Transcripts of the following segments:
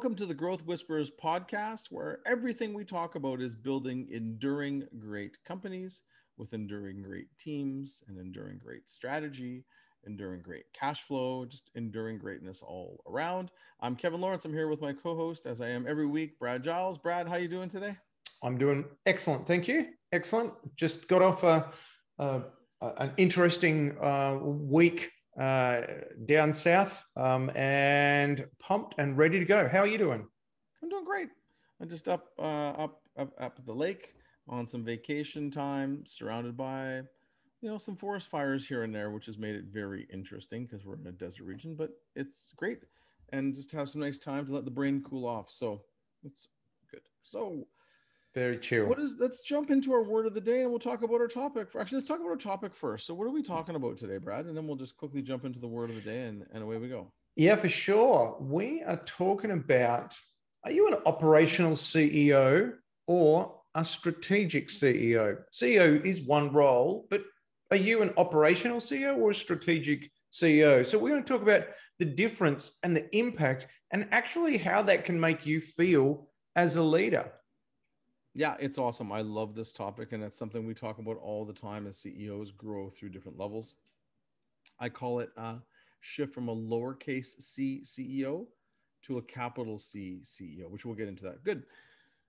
Welcome to the Growth Whisperers podcast, where everything we talk about is building enduring great companies with enduring great teams and enduring great strategy, enduring great cash flow, just enduring greatness all around. I'm Kevin Lawrence. I'm here with my co-host, as I am every week, Brad Giles. Brad, how you doing today? I'm doing excellent. Thank you. Excellent. Just got off an interesting week down south and pumped and ready to go. How are you doing? I'm doing great. I'm just up at the lake on some vacation time, surrounded by, some forest fires here and there, which has made it very interesting because we're in a desert region, but it's great. And just have some nice time to let the brain cool off. So it's good. So very chill. Let's jump into our word of the day and we'll talk about our topic. Actually, let's talk about our topic first. So what are we talking about today, Brad? And then we'll just quickly jump into the word of the day and away we go. Yeah, for sure. We are talking about, are you an operational CEO or a strategic CEO? CEO is one role, but are you an operational CEO or a strategic CEO? So we're going to talk about the difference and the impact and actually how that can make you feel as a leader. Yeah, it's awesome. I love this topic, and that's something we talk about all the time as CEOs grow through different levels. I call it a shift from a lowercase c CEO to a capital C CEO, which we'll get into that. Good.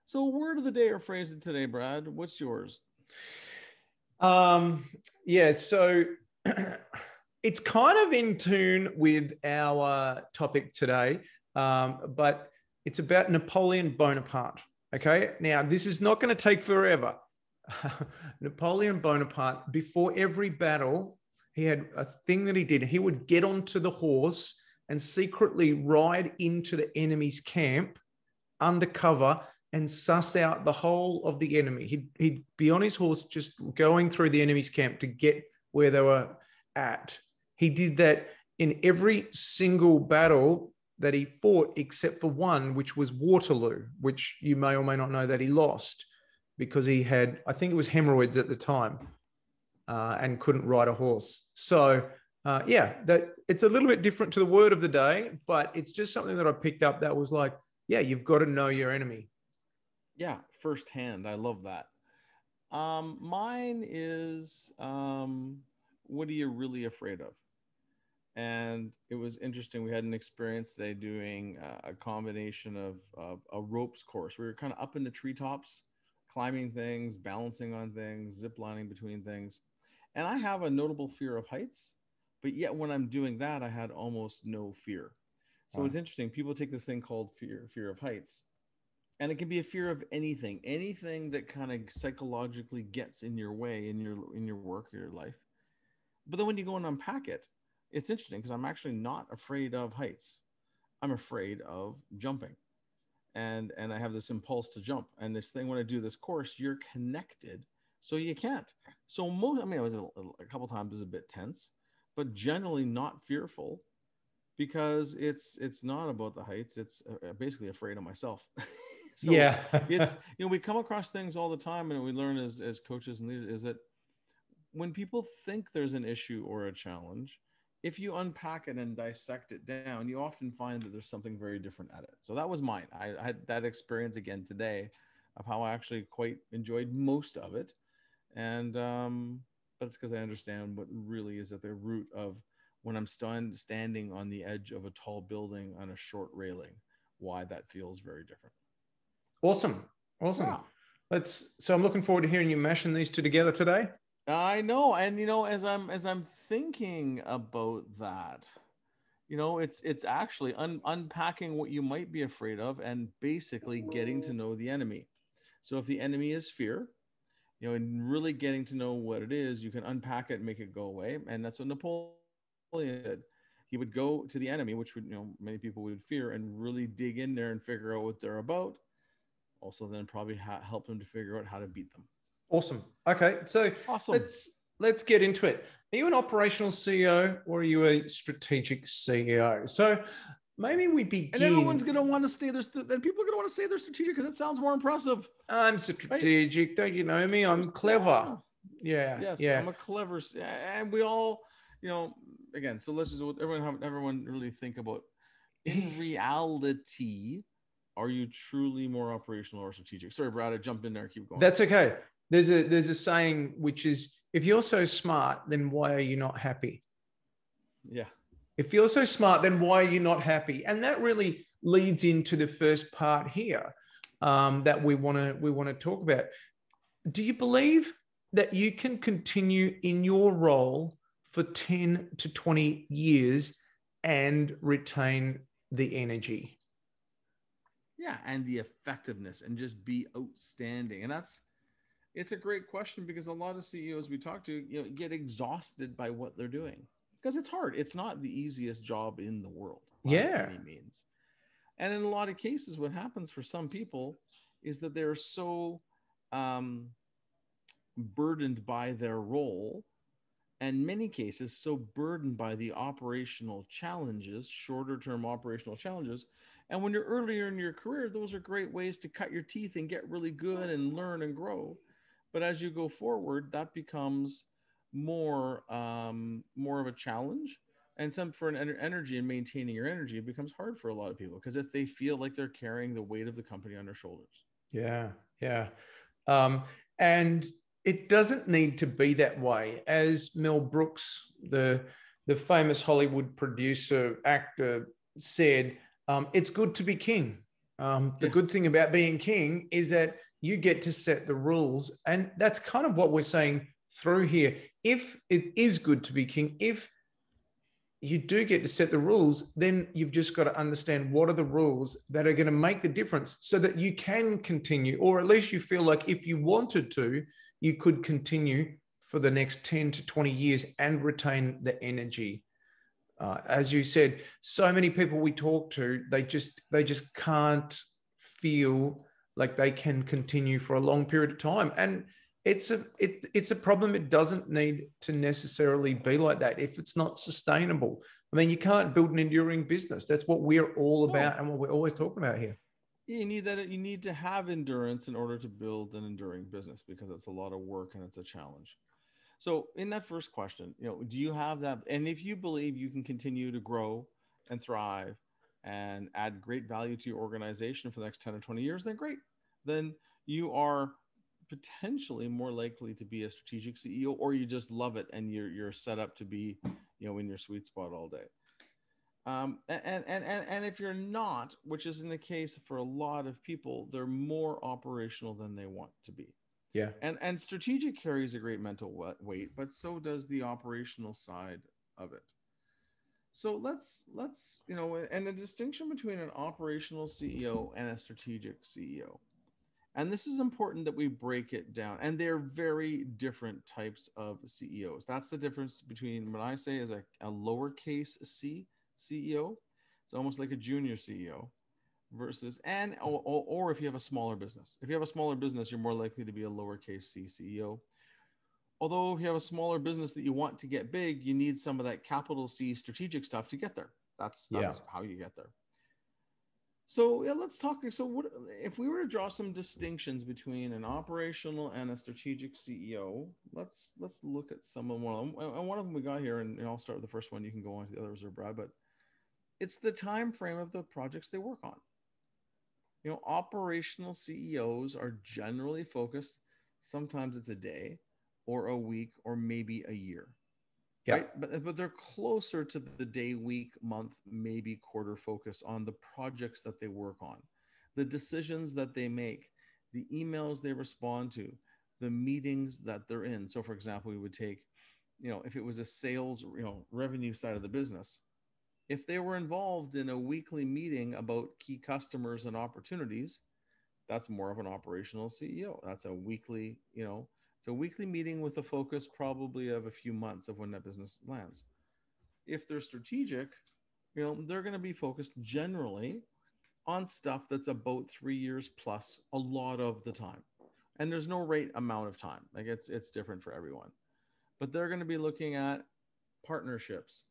So word of the day or phrase of today, Brad, what's yours? So it's kind of in tune with our topic today, but it's about Napoleon Bonaparte. Okay, now this is not going to take forever. Napoleon Bonaparte, before every battle, he had a thing that he did. He would get onto the horse and secretly ride into the enemy's camp undercover and suss out the whole of the enemy. He'd be on his horse just going through the enemy's camp to get where they were at. He did that in every single battle that he fought, except for one, which was Waterloo, which you may or may not know that he lost because he had, I think it was hemorrhoids at the time, and couldn't ride a horse. So that it's a little bit different to the word of the day, but it's just something that I picked up that was like, yeah, you've got to know your enemy. Yeah, firsthand. I love that. Mine is, what are you really afraid of? And it was interesting. We had an experience today doing a combination of a ropes course. We were kind of up in the treetops, climbing things, balancing on things, zip lining between things. And I have a notable fear of heights, but yet when I'm doing that, I had almost no fear. So It's interesting. People take this thing called fear of heights, and it can be a fear of anything that kind of psychologically gets in your way in your work or your life. But then when you go and unpack it, it's interesting because I'm actually not afraid of heights. I'm afraid of jumping. And I have this impulse to jump. And this thing, when I do this course, you're connected, so you can't. So I was a couple times it was a bit tense, but generally not fearful because it's not about the heights. It's basically afraid of myself. So yeah. It's, we come across things all the time, and we learn as coaches and leaders is that when people think there's an issue or a challenge, if you unpack it and dissect it down, you often find that there's something very different at it. So that was mine. I had that experience again today of how I actually quite enjoyed most of it. And but it's because I understand what really is at the root of when I'm standing on the edge of a tall building on a short railing, why that feels very different. Awesome. Yeah. So I'm looking forward to hearing you mashing these two together today. I know. And, as I'm thinking about that, it's actually unpacking what you might be afraid of and basically getting to know the enemy. So if the enemy is fear, and really getting to know what it is, you can unpack it and make it go away. And that's what Napoleon did. He would go to the enemy, which would, many people would fear, and really dig in there and figure out what they're about. Also then probably help them to figure out how to beat them. Awesome. Okay, so awesome. Let's get into it. Are you an operational CEO or are you a strategic CEO? So maybe we begin. And everyone's going to want to stay there. And people are going to want to say they're strategic because it sounds more impressive. I'm strategic. Right? Don't you know me? I'm clever. Yeah. Yes. Yeah. I'm a clever. And we all, again, so let's just everyone really think about in reality, Are you truly more operational or strategic? Sorry, Brad, I jumped in there. Keep going. That's okay. There's a saying which is, if you're so smart, then why are you not happy? Yeah. If you're so smart, then why are you not happy? And that really leads into the first part here, that we want to talk about. Do you believe that you can continue in your role for 10 to 20 years and retain the energy? Yeah, and the effectiveness and just be outstanding. And it's a great question because a lot of CEOs we talk to, get exhausted by what they're doing because it's hard. It's not the easiest job in the world by Yeah. any means. And in a lot of cases, what happens for some people is that they're so um, burdened by their role, and many cases so burdened by the operational challenges, shorter term operational challenges. And when you're earlier in your career, those are great ways to cut your teeth and get really good and learn and grow. But as you go forward, that becomes more of a challenge. And some for an energy and maintaining your energy, it becomes hard for a lot of people because if they feel like they're carrying the weight of the company on their shoulders. Yeah. Yeah. And it doesn't need to be that way. As Mel Brooks, the famous Hollywood producer, actor, said, it's good to be king. The good thing about being king is that you get to set the rules. And that's kind of what we're saying through here. If it is good to be king, if you do get to set the rules, then you've just got to understand what are the rules that are going to make the difference so that you can continue, or at least you feel like if you wanted to, you could continue for the next 10 to 20 years and retain the energy. As you said, so many people we talk to, they just can't feel like they can continue for a long period of time. And it's a problem. It doesn't need to necessarily be like that if it's not sustainable. I mean, you can't build an enduring business. That's what we're all about and what we're always talking about here. You need that. You need to have endurance in order to build an enduring business because it's a lot of work and it's a challenge. So in that first question, do you have that? And if you believe you can continue to grow and thrive and add great value to your organization for the next 10 or 20 years, then great. Then you are potentially more likely to be a strategic CEO, or you just love it and you're set up to be, in your sweet spot all day. And if you're not, which isn't the case for a lot of people, they're more operational than they want to be. Yeah. And strategic carries a great mental weight, but so does the operational side of it. So let's and the distinction between an operational CEO and a strategic CEO. And this is important that we break it down. And they're very different types of CEOs. That's the difference between what I say is a lowercase c CEO. It's almost like a junior CEO versus, or if you have a smaller business. If you have a smaller business, you're more likely to be a lowercase c CEO. Although if you have a smaller business that you want to get big, you need some of that capital C strategic stuff to get there. That's how you get there. So let's talk. So what if we were to draw some distinctions between an operational and a strategic CEO? Let's look at some of them. And one of them we got here, and I'll start with the first one. You can go on to the others, or Brad. But it's the time frame of the projects they work on. Operational CEOs are generally focused. Sometimes it's a day, or a week, or maybe a year. Yeah. Right? But they're closer to the day, week, month, maybe quarter focus on the projects that they work on, the decisions that they make, the emails they respond to, the meetings that they're in. So for example, we would take, if it was a sales, revenue side of the business, if they were involved in a weekly meeting about key customers and opportunities, that's more of an operational CEO. That's a weekly, it's a weekly meeting with a focus probably of a few months of when that business lands. If they're strategic, they're going to be focused generally on stuff that's about 3 years plus a lot of the time. And there's no right amount of time. Like it's different for everyone. But they're going to be looking at partnerships.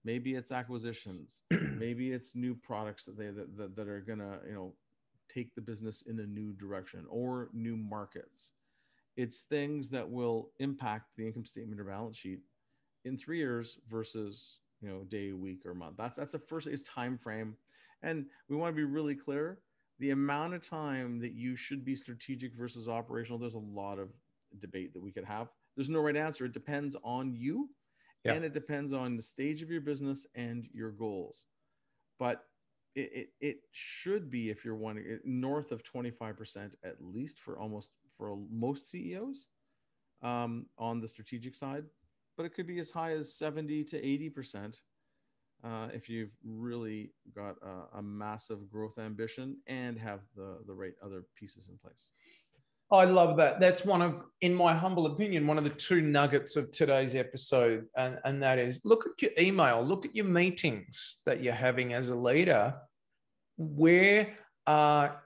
Maybe it's acquisitions. Maybe it's new products that are going to, take the business in a new direction or new markets. It's things that will impact the income statement or balance sheet in 3 years versus, day, week, or month. That's the first is time frame. And we want to be really clear. The amount of time that you should be strategic versus operational, there's a lot of debate that we could have. There's no right answer. It depends on you, Yeah. and it depends on the stage of your business and your goals. But it should be, if you're wanting it, north of 25% at least for most CEOs, on the strategic side, but it could be as high as 70 to 80% if you've really got a massive growth ambition and have the right other pieces in place. I love that. That's one of, in my humble opinion, one of the two nuggets of today's episode. And that is, look at your email, look at your meetings that you're having as a leader. Where are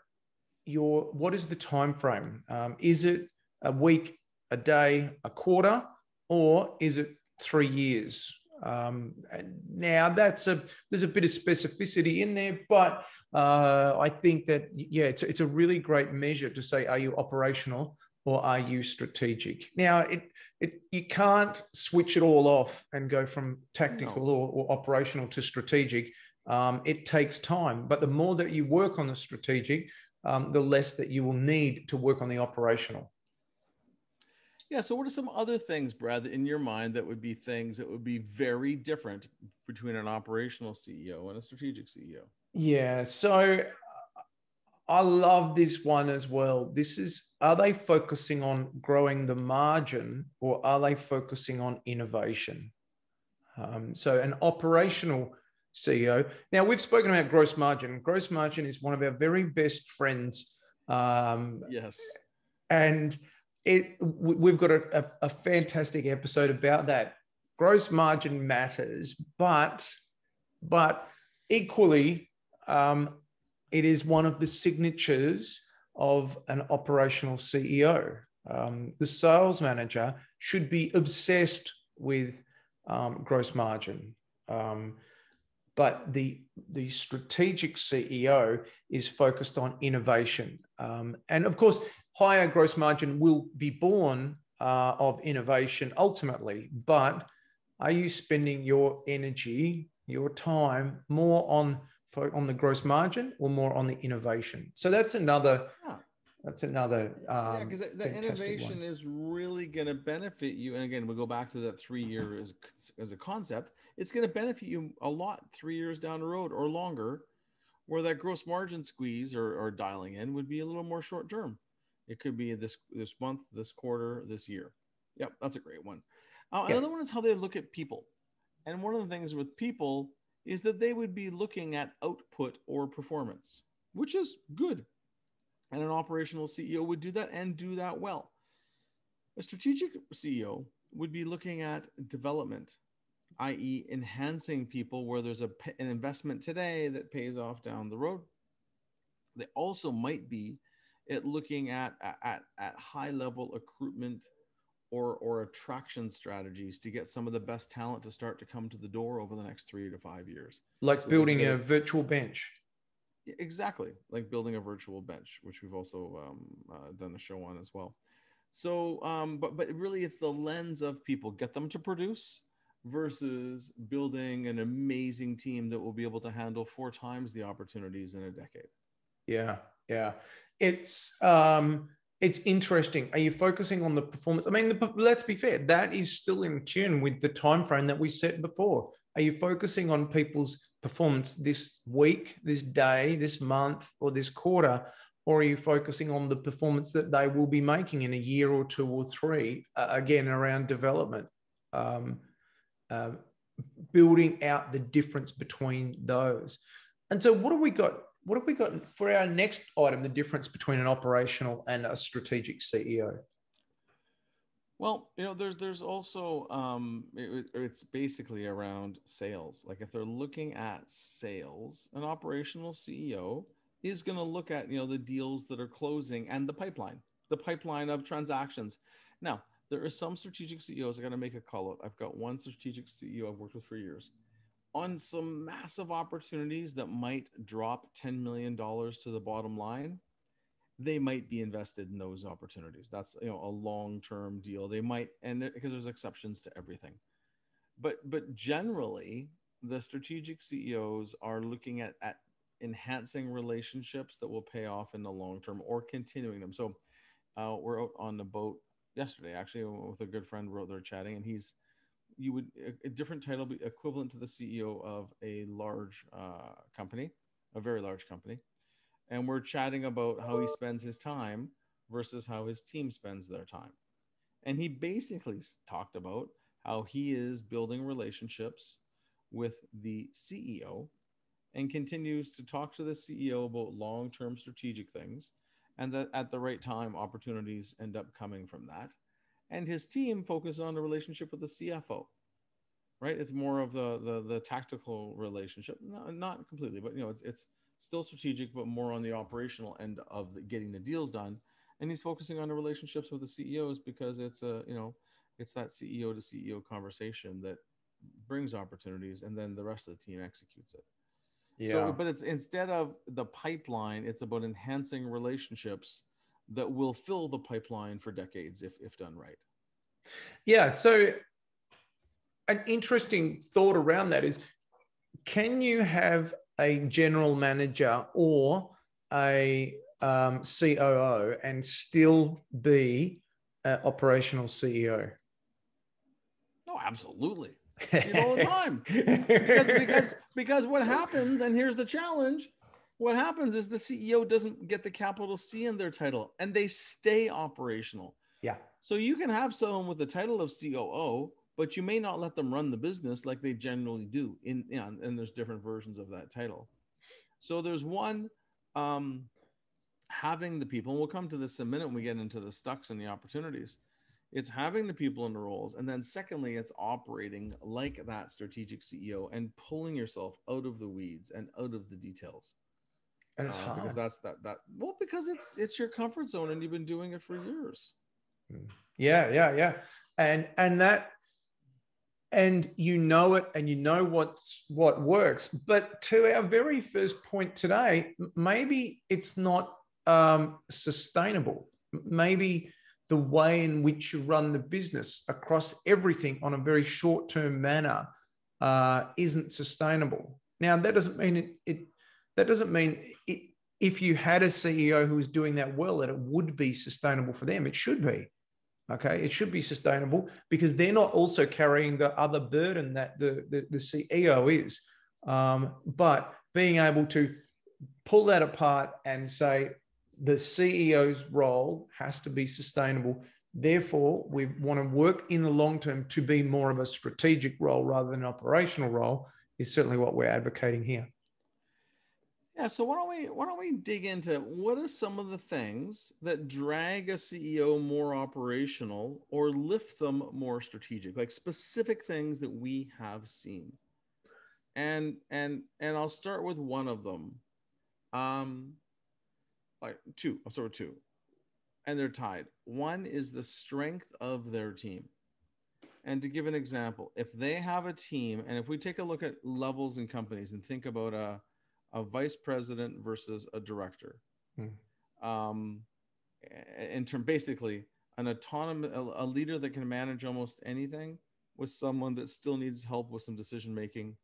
what is the time frame? Is it a week, a day, a quarter, or is it 3 years? Now there's a bit of specificity in there, but I think that, yeah, it's a really great measure to say, are you operational or are you strategic? Now you can't switch it all off and go from tactical or operational to strategic. It takes time, but the more that you work on the strategic, the less that you will need to work on the operational. Yeah. So, what are some other things, Brad, in your mind that would be things that would be very different between an operational CEO and a strategic CEO? Yeah. So, I love this one as well. This is, are they focusing on growing the margin or are they focusing on innovation? So, an operational CEO. Now, we've spoken about gross margin. Gross margin is one of our very best friends. Yes. And we've got a fantastic episode about that. Gross margin matters, but equally, it is one of the signatures of an operational CEO. The sales manager should be obsessed with gross margin. But the strategic CEO is focused on innovation. And of course, higher gross margin will be born of innovation ultimately. But are you spending your energy, your time more on the gross margin or more on the innovation? So that's another. Yeah. That's another. Yeah, because the innovation is really going to benefit you. And again, we go back to that 3 year as a concept. It's going to benefit you a lot 3 years down the road or longer, where that gross margin squeeze or dialing in would be a little more short term. It could be this month, this quarter, this year. Yep, that's a great one. Another one is how they look at people. And one of the things with people is that they would be looking at output or performance, which is good. And an operational CEO would do that and do that well. A strategic CEO would be looking at development, i.e., enhancing people where there's an investment today that pays off down the road. They also might be looking at high level recruitment or attraction strategies to get some of the best talent to start to come to the door over the next 3 to 5 years. Like so building a virtual bench. Exactly, like building a virtual bench, which we've also done a show on as well. So, but really, it's the lens of people, get them to produce versus building an amazing team that will be able to handle 4 times the opportunities in a decade. Yeah, yeah. It's interesting. Are you focusing on the performance? I mean, let's be fair, that is still in tune with the time frame that we set before. Are you focusing on people's performance this week, this day, this month, or this quarter? Or are you focusing on the performance that they will be making in a year or 2 or 3, again, around development, building out the difference between those? And so what have we got? What have we got for our next item, the difference between an operational and a strategic CEO? Well, there's also it's basically around sales. Like if they're looking at sales, an operational CEO is going to look at the deals that are closing and the pipeline of transactions. Now, there are some strategic CEOs. I got to make a call out. I've got one strategic CEO I've worked with for years on some massive opportunities that might drop $10 million to the bottom line. They might be invested in those opportunities. That's a long-term deal. They might, and because there's exceptions to everything, but generally the strategic CEOs are looking at enhancing relationships that will pay off in the long term or continuing them. So we're out on the boat yesterday, actually, with a good friend. We're out there chatting, and you would a different title be equivalent to the CEO of a large company, a very large company. And we're chatting about how he spends his time versus how his team spends their time. And he basically talked about how he is building relationships with the CEO and continues to talk to the CEO about long-term strategic things, and that at the right time opportunities end up coming from that. And his team focuses on the relationship with the CFO, right? It's more of the tactical relationship, not completely, but it's still strategic, but more on the operational end of getting the deals done. And he's focusing on the relationships with the CEOs because it's that CEO to CEO conversation that brings opportunities, and then the rest of the team executes it. So, Yeah. but it's instead of the pipeline, it's about enhancing relationships that will fill the pipeline for decades if done right. Yeah. So an interesting thought around that is, can you have a general manager or a COO and still be an operational CEO? No, absolutely. I see it all the time. Because what happens, and here's the challenge, what happens is the CEO doesn't get the capital C in their title, and they stay operational. Yeah. So you can have someone with the title of COO, but you may not let them run the business like they generally do. And there's different versions of that title. So there's one, having the people, and we'll come to this in a minute when we get into the stucks and the opportunities. It's having the people in the roles. And then secondly, it's operating like that strategic CEO and pulling yourself out of the weeds and out of the details. And it's hard. Because because it's your comfort zone and you've been doing it for years. Yeah. And you know it, and you know what works. But to our very first point today, maybe it's not sustainable. Maybe the way in which you run the business across everything on a very short-term manner isn't sustainable. Now, that doesn't mean if you had a CEO who was doing that well, that it would be sustainable for them. It should be. Okay, it should be sustainable because they're not also carrying the other burden that the CEO is. But being able to pull that apart and say the CEO's role has to be sustainable. Therefore, we want to work in the long term to be more of a strategic role rather than an operational role is certainly what we're advocating here. Yeah, so why don't we dig into what are some of the things that drag a CEO more operational or lift them more strategic, like specific things that we have seen. And I'll start with one of them. Like two. I'll start with two. And they're tied. One is the strength of their team. And to give an example, if they have a team, and if we take a look at levels in companies and think about a vice president versus a director, in term basically an autonomous, a leader that can manage almost anything with someone that still needs help with some decision making,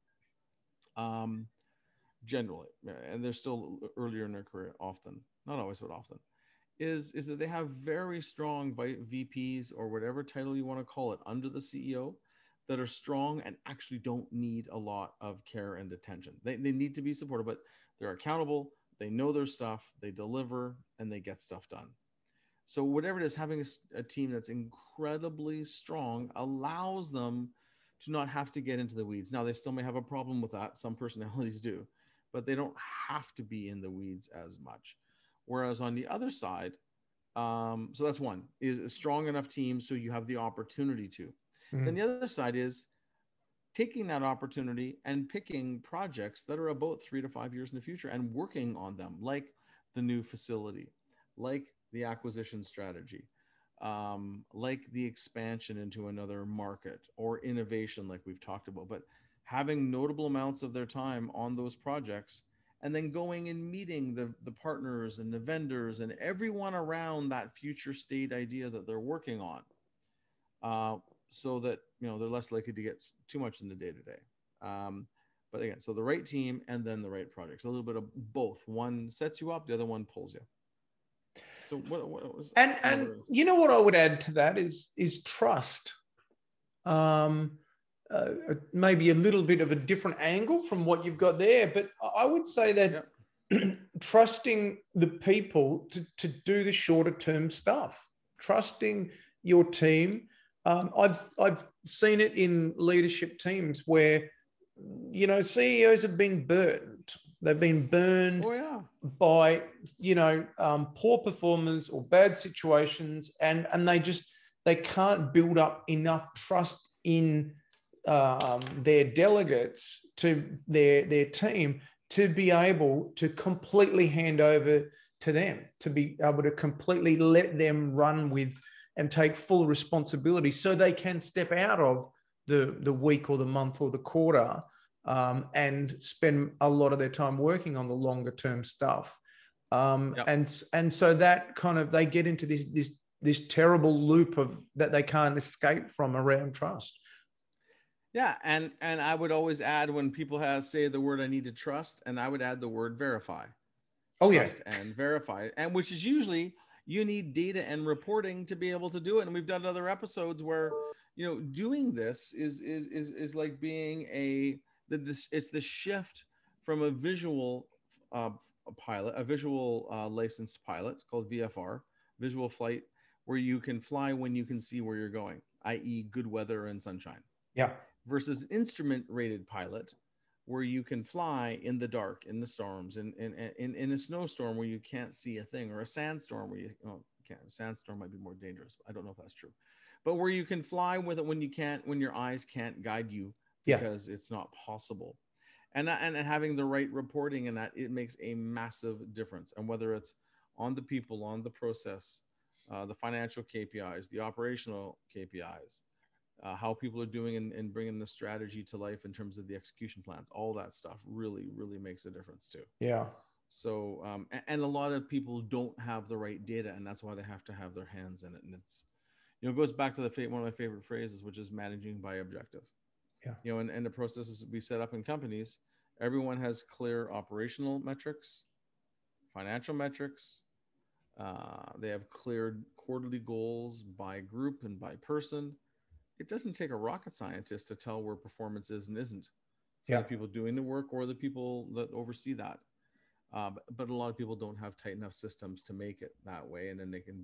generally, and they're still earlier in their career, often, not always, but often, is that they have very strong VPs or whatever title you want to call it under the CEO that are strong and actually don't need a lot of care and attention. They need to be supported, but they're accountable. They know their stuff, they deliver, and they get stuff done. So whatever it is, having a team that's incredibly strong allows them to not have to get into the weeds. Now, they still may have a problem with that. Some personalities do, but they don't have to be in the weeds as much. Whereas on the other side, so that's one, is a strong enough team so you have the opportunity to. Then the other side is taking that opportunity and picking projects that are about 3 to 5 years in the future and working on them, like the new facility, like the acquisition strategy, like the expansion into another market or innovation like we've talked about, but having notable amounts of their time on those projects and then going and meeting the partners and the vendors and everyone around that future state idea that they're working on. So that they're less likely to get too much in the day-to-day. But again, so the right team and then the right projects. A little bit of both. One sets you up, the other one pulls you. So what was and you know what I would add to that is trust. Maybe a little bit of a different angle from what you've got there, but I would say that trusting the people to do the shorter term stuff, trusting your team. I've seen it in leadership teams where, you know, CEOs have been burned. They've been burned by, you know, poor performers or bad situations, and they can't build up enough trust in their delegates to their team to be able to completely hand over to them, to be able to completely let them run with and take full responsibility so they can step out of the week or the month or the quarter and spend a lot of their time working on the longer term stuff. And so that kind of, they get into this terrible loop of that they can't escape from around trust. Yeah, and I would always add, when people say the word "I need to trust," and I would add the word "verify." Trust and verify, and which is usually you need data and reporting to be able to do it. And we've done other episodes where, you know, doing this is like being it's the shift from a visual pilot, a visual licensed pilot called VFR, visual flight, where you can fly when you can see where you're going, i.e. good weather and sunshine. Yeah. Versus instrument rated pilot, where you can fly in the dark, in the storms, in a snowstorm where you can't see a thing, or a sandstorm where you can't. A sandstorm might be more dangerous. I don't know if that's true, but where you can fly with it when your eyes can't guide you because it's not possible. And having the right reporting in that, it makes a massive difference. And whether it's on the people, on the process, the financial KPIs, the operational KPIs, how people are doing and bringing the strategy to life in terms of the execution plans, all that stuff really, really makes a difference too. Yeah. So, and a lot of people don't have the right data, and that's why they have to have their hands in it. And it's, you know, it goes back to one of my favorite phrases, which is managing by objective. Yeah. You know, and the processes we set up in companies, everyone has clear operational metrics, financial metrics. They have clear quarterly goals by group and by person. It doesn't take a rocket scientist to tell where performance is and isn't for the people doing the work or the people that oversee that. But a lot of people don't have tight enough systems to make it that way. And then they can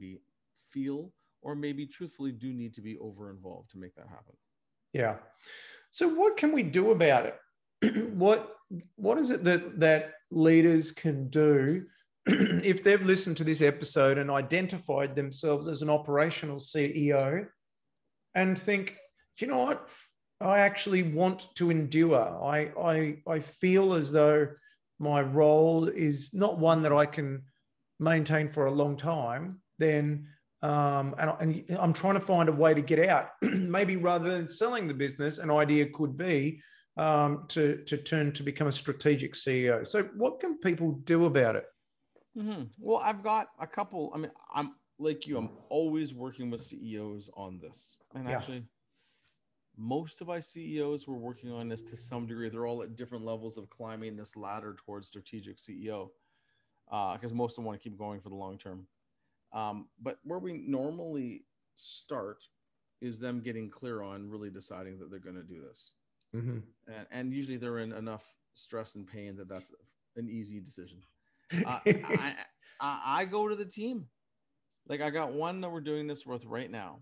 feel, or maybe truthfully do need to be over involved to make that happen. Yeah. So what can we do about it? What is it that leaders can do if they've listened to this episode and identified themselves as an operational CEO and think, you know what, I actually want to endure. I feel as though my role is not one that I can maintain for a long time, then and I'm trying to find a way to get out. Maybe rather than selling the business, an idea could be to turn to become a strategic CEO. So what can people do about it? Mm-hmm. Well, I've got a couple. I mean, I'm like you, I'm always working with CEOs on this. And actually, most of my CEOs were working on this to some degree. They're all at different levels of climbing this ladder towards strategic CEO, because most of them want to keep going for the long term. But where we normally start is them getting clear on really deciding that they're going to do this. Mm-hmm. And usually they're in enough stress and pain that that's an easy decision. I go to the team. Like, I got one that we're doing this with right now,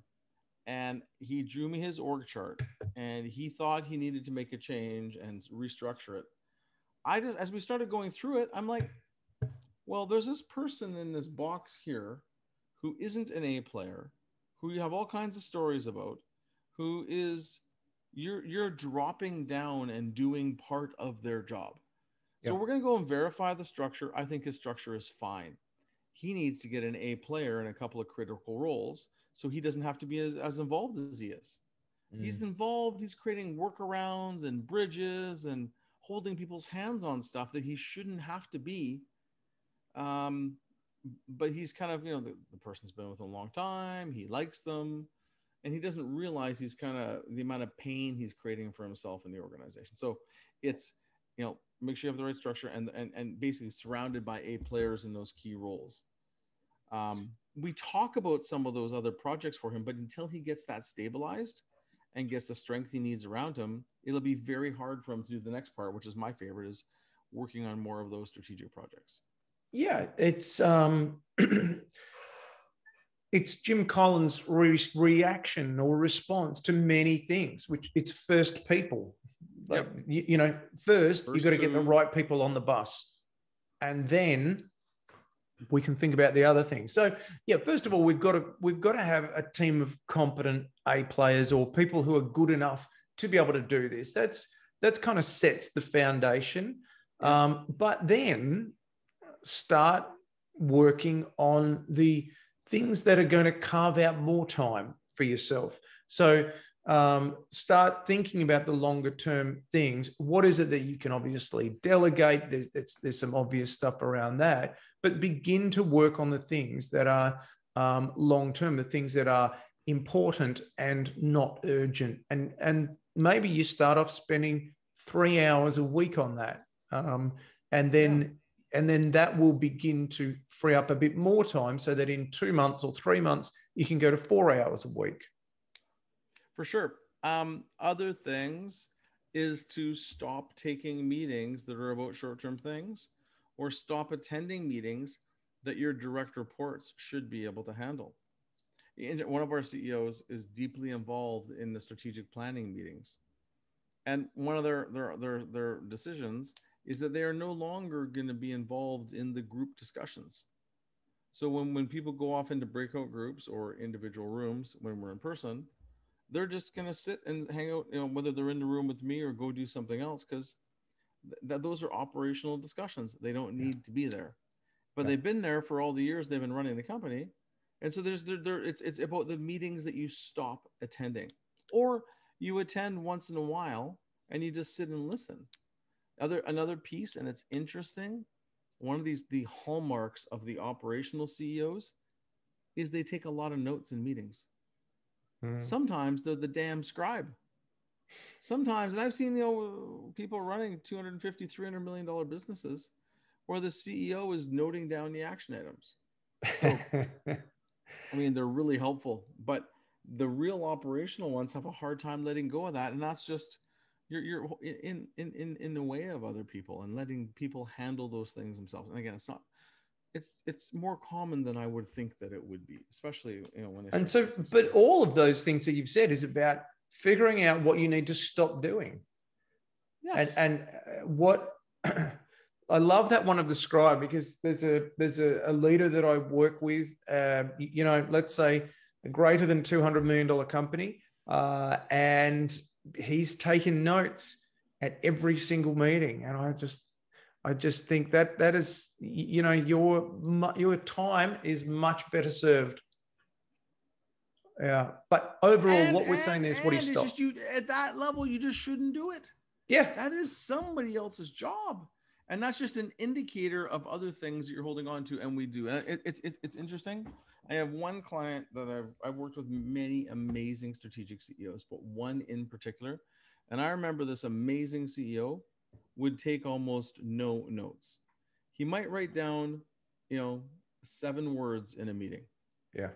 and he drew me his org chart, and he thought he needed to make a change and restructure it. As we started going through it, I'm like, well, there's this person in this box here who isn't an A player, who you have all kinds of stories about, who is, you're dropping down and doing part of their job. So we're going to go and verify the structure. I think his structure is fine. He needs to get an A player in a couple of critical roles so he doesn't have to be as involved as he is. He's involved. He's creating workarounds and bridges and holding people's hands on stuff that he shouldn't have to be. But he's kind of, the person's been with him a long time. He likes them. And he doesn't realize he's kind of the amount of pain he's creating for himself in the organization. So it's make sure you have the right structure and basically surrounded by A players in those key roles. We talk about some of those other projects for him, but until he gets that stabilized and gets the strength he needs around him, it'll be very hard for him to do the next part, which is my favorite, is working on more of those strategic projects. Yeah, it's it's Jim Collins' reaction or response to many things, which it's first people. Like, yep. First you've got to get the right people on the bus, and then we can think about the other things. So, yeah, first of all, we've got to have a team of competent A players or people who are good enough to be able to do this. That's kind of sets the foundation. Yeah. But then start working on the things that are going to carve out more time for yourself. So start thinking about the longer term things. What is it that you can obviously delegate? There's some obvious stuff around that, but begin to work on the things that are long term, the things that are important and not urgent. And maybe you start off spending 3 hours a week on that. And then that will begin to free up a bit more time so that in 2 months or 3 months, you can go to 4 hours a week. For sure. Other things is to stop taking meetings that are about short-term things, or stop attending meetings that your direct reports should be able to handle. One of our CEOs is deeply involved in the strategic planning meetings. And one of their decisions is that they are no longer going to be involved in the group discussions. So when people go off into breakout groups or individual rooms, when we're in person, they're just going to sit and hang out, whether they're in the room with me or go do something else, because those are operational discussions. They don't need to be there, but they've been there for all the years they've been running the company. And so it's about the meetings that you stop attending, or you attend once in a while and you just sit and listen. Another piece, and it's interesting, one of the hallmarks of the operational CEOs is they take a lot of notes in meetings. Mm-hmm. Sometimes they're the damn scribe. Sometimes, and I've seen people running $250, $300 million businesses where the CEO is noting down the action items. So, I mean, they're really helpful, but the real operational ones have a hard time letting go of that, and that's just you're in the way of other people and letting people handle those things themselves. And again, it's more common than I would think that it would be, especially when. And so, but all of those things that you've said is about figuring out what you need to stop doing. Yes. And what I love that one of the scribe, because there's a leader that I work with, let's say a greater than $200 million company, and he's taken notes at every single meeting. And I just think that is, your time is much better served. Yeah. But overall, what we're saying is, what do you stop? It's just at that level, you just shouldn't do it. Yeah. That is somebody else's job. And that's just an indicator of other things that you're holding on to. And we do. And it's interesting. I have one client that I've worked with many amazing strategic CEOs, but one in particular. And I remember this amazing CEO would take almost no notes. He might write down, 7 words in a meeting. Yeah.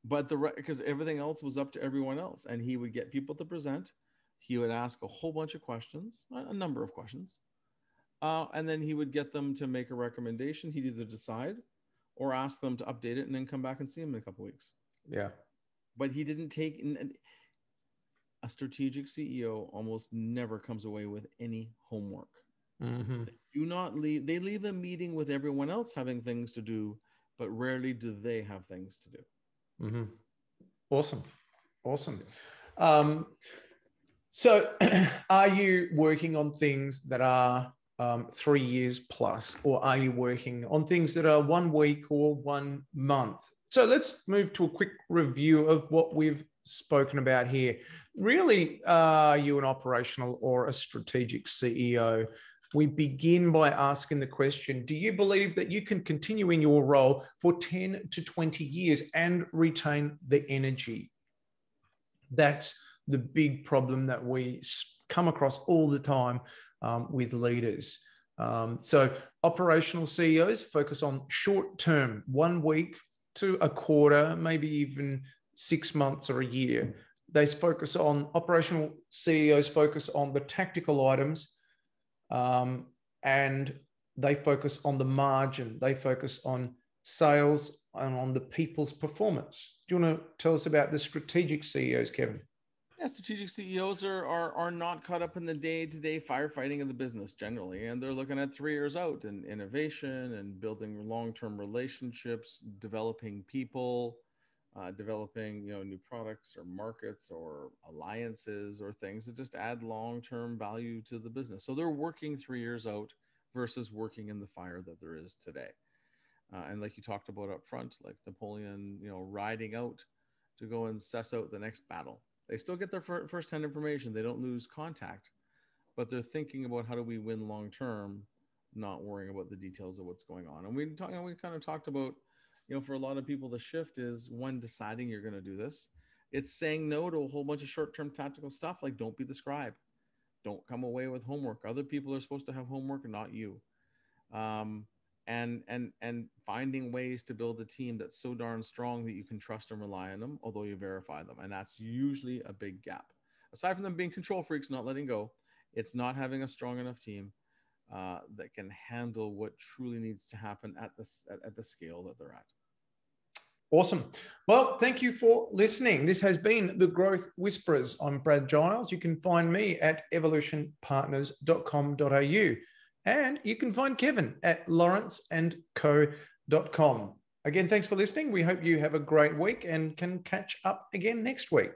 But because everything else was up to everyone else. And he would get people to present. He would ask a whole bunch of questions, a number of questions. And then he would get them to make a recommendation. He'd either decide or ask them to update it and then come back and see him in a couple of weeks. Yeah. But he didn't take... A strategic CEO almost never comes away with any homework. Mm-hmm. They leave a meeting with everyone else having things to do, but rarely do they have things to do. Mm-hmm. Awesome. So are you working on things that are 3 years plus, or are you working on things that are 1 week or 1 month? So let's move to a quick review of what we've spoken about here. Really, are you an operational or a strategic CEO? We begin by asking the question, do you believe that you can continue in your role for 10 to 20 years and retain the energy? That's the big problem that we come across all the time. with leaders. So operational CEOs focus on short-term, 1 week to a quarter, maybe even 6 months or a year. Operational CEOs focus on the tactical items, and they focus on the margin. They focus on sales and on the people's performance. Do you want to tell us about the strategic CEOs, Kevin? Yeah, strategic CEOs are not caught up in the day-to-day firefighting of the business generally, and they're looking at 3 years out and innovation and building long-term relationships, developing people, developing new products or markets or alliances or things that just add long-term value to the business. So they're working 3 years out versus working in the fire that there is today. And like you talked about up front, like Napoleon, riding out to go and suss out the next battle. They still get their first-hand information. They don't lose contact, but they're thinking about how do we win long-term, not worrying about the details of what's going on. And we kind of talked about, for a lot of people, the shift is one, deciding you're going to do this. It's saying no to a whole bunch of short-term tactical stuff, like don't be the scribe. Don't come away with homework. Other people are supposed to have homework and not you. And finding ways to build a team that's so darn strong that you can trust and rely on them, although you verify them. And that's usually a big gap. Aside from them being control freaks, not letting go, it's not having a strong enough team that can handle what truly needs to happen at the scale that they're at. Awesome. Well, thank you for listening. This has been the Growth Whisperers. I'm Brad Giles. You can find me at evolutionpartners.com.au. And you can find Kevin at lawrenceandco.com. Again, thanks for listening. We hope you have a great week and can catch up again next week.